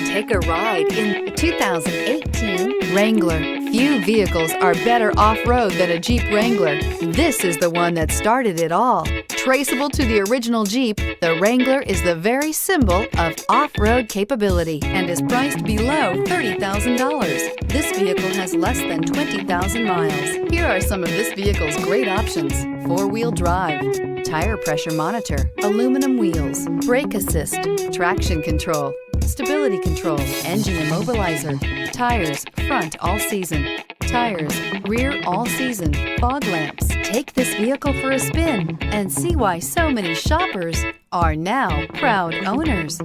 Take a ride in the 2018 Wrangler. Few vehicles are better off-road than a Jeep Wrangler. This is the one that started it all. Traceable to the original Jeep, the Wrangler is the very symbol of off-road capability and is priced below $30,000. This vehicle has less than 20,000 miles. Here are some of this vehicle's great options: four-wheel drive, tire pressure monitor, aluminum wheels, brake assist, traction control, stability control, engine immobilizer, tires front all season, tires rear all season, fog lamps. Take this vehicle for a spin and see why so many shoppers are now proud owners.